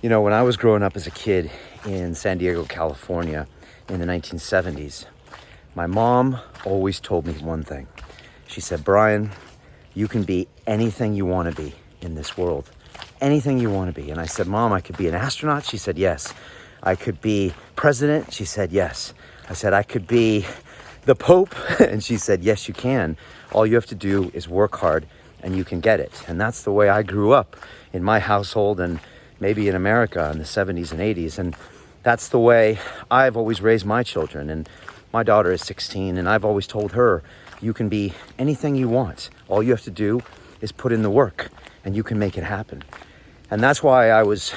You know, when I was growing up as a kid in San Diego, California in the 1970s, my mom always told me one thing. She said, Brian, you can be anything you want to be in this world. Anything you want to be. And I said, Mom, I could be an astronaut? She said, yes. I could be president? She said, yes. I said, I could be the Pope? And she said, yes, you can. All you have to do is work hard and you can get it. And that's the way I grew up in my household and maybe in America in the 70s and 80s. And that's the way I've always raised my children. And my daughter is 16 and I've always told her, you can be anything you want. All you have to do is put in the work and you can make it happen. And that's why I was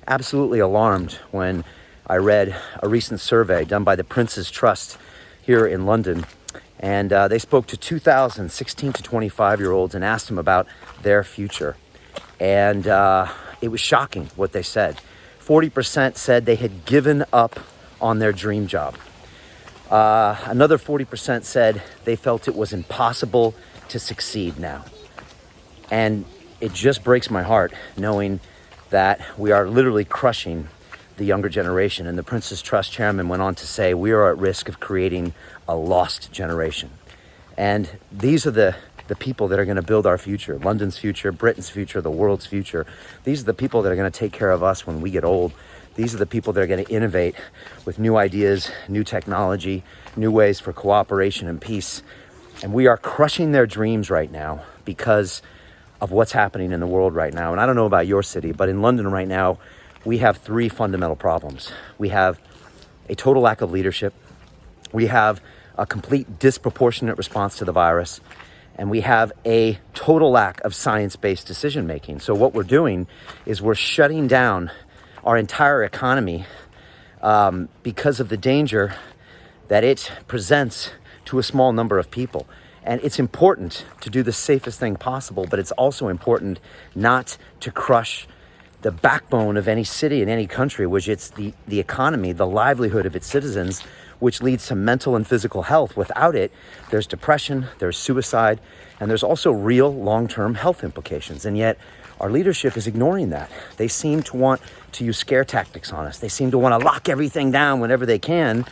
absolutely alarmed when I read a recent survey done by the Prince's Trust here in London. And they spoke to 2,000 16 to 25-year-olds and asked them about their future. And it was shocking what they said. 40% said they had given up on their dream job. Another 40% said they felt it was impossible to succeed now. And it just breaks my heart knowing that we are literally crushing the younger generation. And the Prince's Trust chairman went on to say, we are at risk of creating a lost generation. And these are the people that are going to build our future, London's future, Britain's future, the world's future. These are the people that are going to take care of us when we get old. These are the people that are going to innovate with new ideas, new technology, new ways for cooperation and peace. And we are crushing their dreams right now because of what's happening in the world right now. And I don't know about your city, but in London right now, we have three fundamental problems. We have a total lack of leadership. We have a complete disproportionate response to the virus. And we have a total lack of science-based decision-making. So what we're doing is we're shutting down our entire economy because of the danger that it presents to a small number of people. And it's important to do the safest thing possible, but it's also important not to crush the backbone of any city in any country, which it's the economy, the livelihood of its citizens, which leads to mental and physical health. Without it, there's depression, there's suicide, and there's also real long-term health implications. And yet, our leadership is ignoring that. They seem to want to use scare tactics on us. They seem to want to lock everything down whenever they can,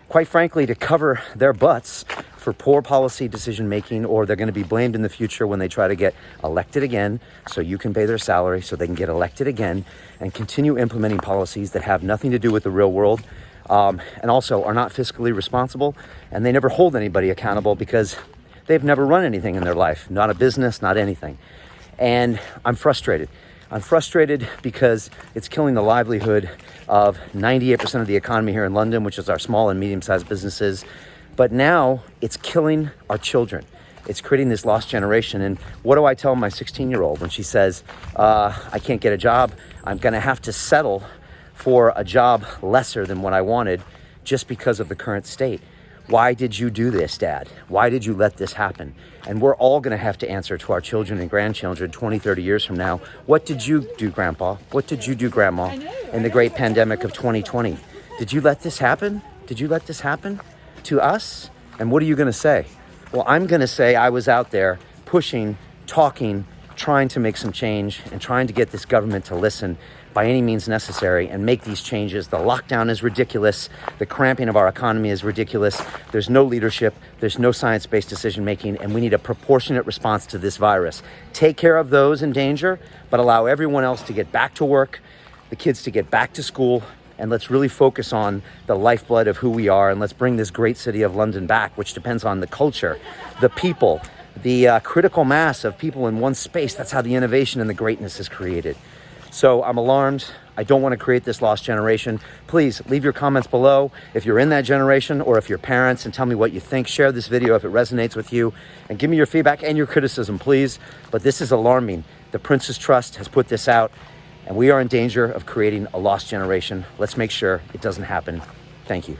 quite frankly, to cover their butts for poor policy decision-making, or they're going to be blamed in the future when they try to get elected again so you can pay their salary so they can get elected again and continue implementing policies that have nothing to do with the real world and also are not fiscally responsible, and they never hold anybody accountable because they've never run anything in their life, not a business, not anything. And I'm frustrated. I'm frustrated because it's killing the livelihood of 98% of the economy here in London, which is our small and medium-sized businesses. But now it's killing our children. It's creating this lost generation. And what do I tell my 16-year-old when she says, I can't get a job, I'm gonna have to settle for a job lesser than what I wanted just because of the current state? Why did you do this, Dad? Why did you let this happen? And we're all going to have to answer to our children and grandchildren 20, 30 years from now. What did you do, Grandpa? What did you do, Grandma, in the great pandemic of 2020? Did you let this happen? Did you let this happen to us? And what are you going to say? Well, I'm going to say I was out there pushing, talking, trying to make some change and trying to get this government to listen by any means necessary and make these changes. The lockdown is ridiculous. The cramping of our economy is ridiculous. There's no leadership. There's no science-based decision-making, and we need a proportionate response to this virus. Take care of those in danger, but allow everyone else to get back to work, the kids to get back to school, and let's really focus on the lifeblood of who we are, and let's bring this great city of London back, which depends on the culture, the people, the critical mass of people in one space. That's how the innovation and the greatness is created. So I'm alarmed. I don't want to create this lost generation. Please leave your comments below if you're in that generation or if you're parents, and tell me what you think. Share this video if it resonates with you, and give me your feedback and your criticism, please. But this is alarming. The Prince's Trust has put this out, and we are in danger of creating a lost generation. Let's make sure it doesn't happen. Thank you.